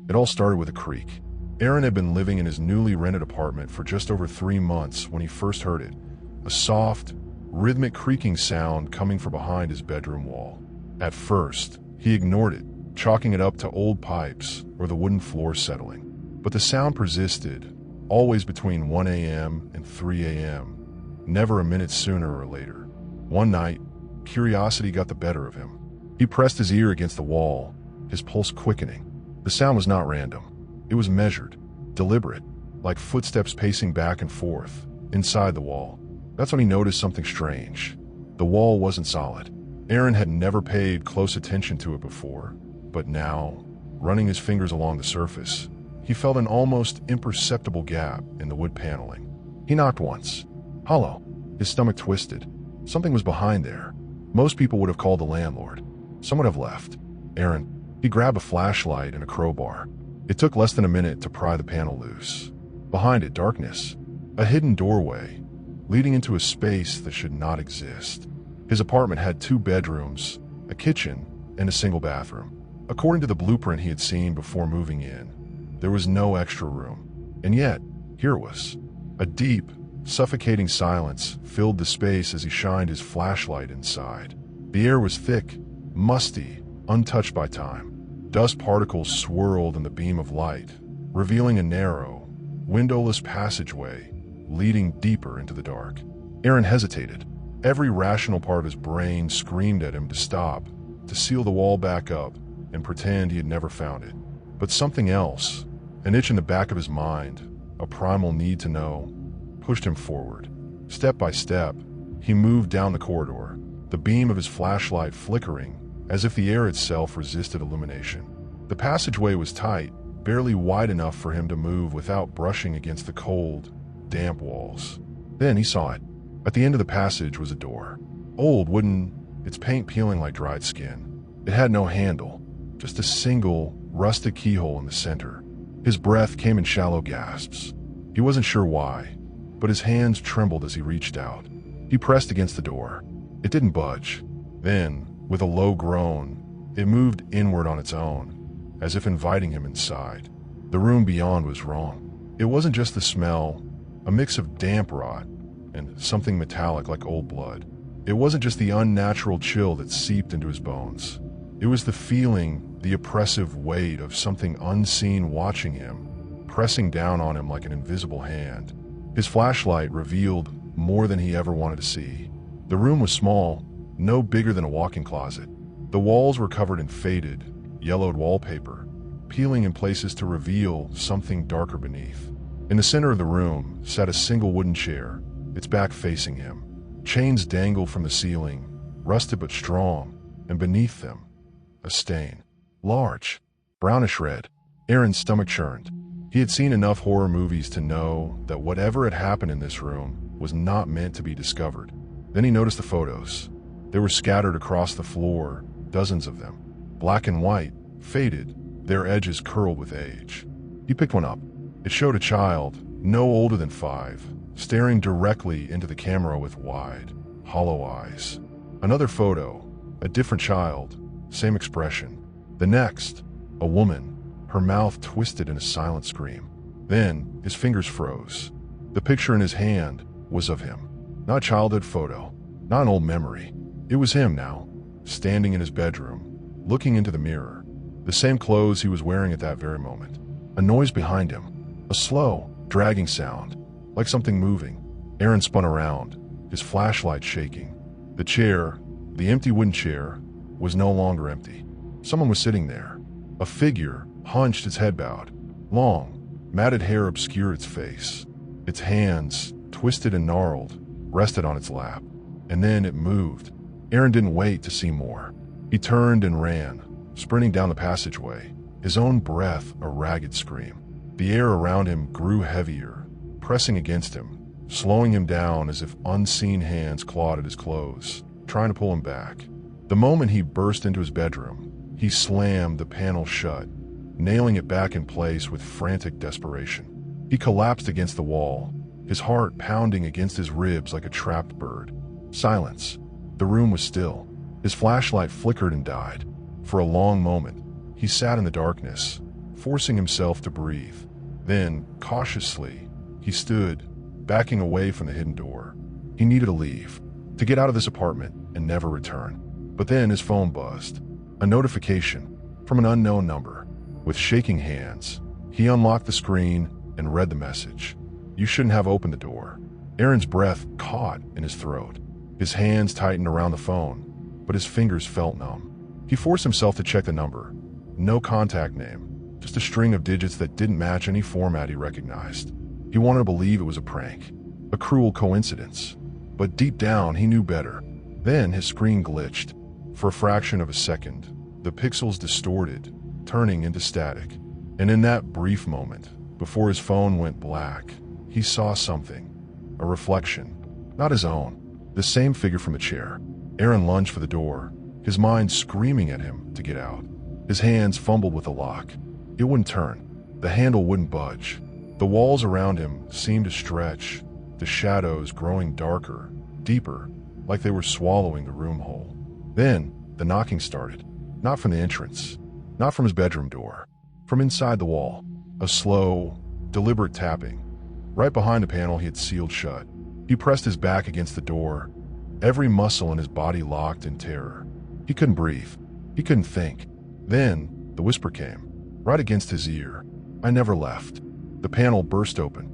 It all started with a creak. Aaron had been living in his newly rented apartment for just over 3 months when he first heard it. A soft, rhythmic creaking sound coming from behind his bedroom wall. At first, he ignored it, chalking it up to old pipes or the wooden floor settling. But the sound persisted, always between 1 a.m. and 3 a.m., never a minute sooner or later. One night, curiosity got the better of him. He pressed his ear against the wall, his pulse quickening. The sound was not random. It was measured, deliberate, like footsteps pacing back and forth, inside the wall. That's when he noticed something strange. The wall wasn't solid. Aaron had never paid close attention to it before, but now, running his fingers along the surface, he felt an almost imperceptible gap in the wood paneling. He knocked once. Hollow. His stomach twisted. Something was behind there. Most people would have called the landlord. Some would have left. He grabbed a flashlight and a crowbar. It took less than a minute to pry the panel loose. Behind it, darkness. A hidden doorway, leading into a space that should not exist. His apartment had 2 bedrooms, a kitchen, and a single bathroom. According to the blueprint he had seen before moving in, there was no extra room. And yet, here it was. A deep, suffocating silence filled the space as he shined his flashlight inside. The air was thick, musty, untouched by time. Dust particles swirled in the beam of light, revealing a narrow, windowless passageway leading deeper into the dark. Aaron hesitated. Every rational part of his brain screamed at him to stop, to seal the wall back up, and pretend he had never found it. But something else, an itch in the back of his mind, a primal need to know, pushed him forward. Step by step, he moved down the corridor, the beam of his flashlight flickering, as if the air itself resisted illumination. The passageway was tight, barely wide enough for him to move without brushing against the cold, damp walls. Then he saw it. At the end of the passage was a door. Old, wooden, its paint peeling like dried skin. It had no handle, just a single, rusted keyhole in the center. His breath came in shallow gasps. He wasn't sure why, but his hands trembled as he reached out. He pressed against the door. It didn't budge. Then, with a low groan, it moved inward on its own, as if inviting him inside. The room beyond was wrong. It wasn't just the smell, a mix of damp rot and something metallic like old blood. It wasn't just the unnatural chill that seeped into his bones. It was the feeling, the oppressive weight of something unseen watching him, pressing down on him like an invisible hand. His flashlight revealed more than he ever wanted to see. The room was small, no bigger than a walk-in closet. The walls were covered in faded, yellowed wallpaper, peeling in places to reveal something darker beneath. In the center of the room sat a single wooden chair, its back facing him. Chains dangled from the ceiling, rusted but strong, and beneath them, a stain. Large, brownish red. Aaron's stomach churned. He had seen enough horror movies to know that whatever had happened in this room was not meant to be discovered. Then he noticed the photos. They were scattered across the floor, dozens of them. Black and white, faded, their edges curled with age. He picked one up. It showed a child, no older than 5, staring directly into the camera with wide, hollow eyes. Another photo, a different child, same expression. The next, a woman, her mouth twisted in a silent scream. Then his fingers froze. The picture in his hand was of him. Not a childhood photo, not an old memory. It was him now, standing in his bedroom, looking into the mirror. The same clothes he was wearing at that very moment. A noise behind him, a slow, dragging sound, like something moving. Aaron spun around, his flashlight shaking. The chair, the empty wooden chair, was no longer empty. Someone was sitting there. A figure, hunched, its head bowed. Long, matted hair obscured its face. Its hands, twisted and gnarled, rested on its lap. And then it moved. Aaron didn't wait to see more. He turned and ran, sprinting down the passageway, his own breath a ragged scream. The air around him grew heavier, pressing against him, slowing him down as if unseen hands clawed at his clothes, trying to pull him back. The moment he burst into his bedroom, he slammed the panel shut, nailing it back in place with frantic desperation. He collapsed against the wall, his heart pounding against his ribs like a trapped bird. Silence. The room was still. His flashlight flickered and died. For a long moment, he sat in the darkness, forcing himself to breathe. Then, cautiously, he stood, backing away from the hidden door. He needed to leave, to get out of this apartment and never return. But then his phone buzzed. A notification from an unknown number. With shaking hands, he unlocked the screen and read the message. "You shouldn't have opened the door." Aaron's breath caught in his throat. His hands tightened around the phone, but his fingers felt numb. He forced himself to check the number. No contact name, just a string of digits that didn't match any format he recognized. He wanted to believe it was a prank, a cruel coincidence. But deep down, he knew better. Then his screen glitched. For a fraction of a second, the pixels distorted, turning into static. And in that brief moment, before his phone went black, he saw something. A reflection. Not his own. The same figure from the chair. Aaron lunged for the door, his mind screaming at him to get out. His hands fumbled with the lock. It wouldn't turn. The handle wouldn't budge. The walls around him seemed to stretch, the shadows growing darker, deeper, like they were swallowing the room whole. Then, the knocking started. Not from the entrance, not from his bedroom door, from inside the wall. A slow, deliberate tapping. Right behind the panel he had sealed shut. He pressed his back against the door, every muscle in his body locked in terror. He couldn't breathe. He couldn't think. Then, the whisper came, right against his ear. "I never left." The panel burst open,